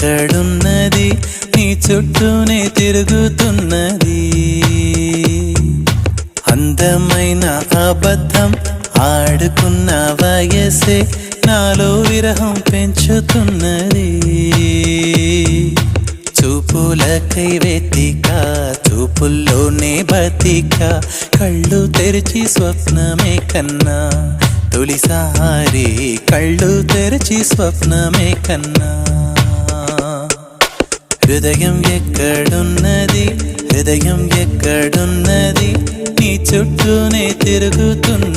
ఎక్కడున్నది నీ చుట్టూనే తిరుగుతున్నది అందమైన అబద్ధం ఆడుకున్న వయసే నాలో విరహం పెంచుతున్నది చూపులకై వెతిక చూపుల్లోనే బతిక కళ్ళు తెరిచి స్వప్నమే కన్నా తొలిసారి కళ్ళు తెరిచి స్వప్నమే కన్నా హృదయం ఎక్కడున్నది హృదయం ఎక్కడున్నది నీ చుట్టూనే తిరుగుతున్నది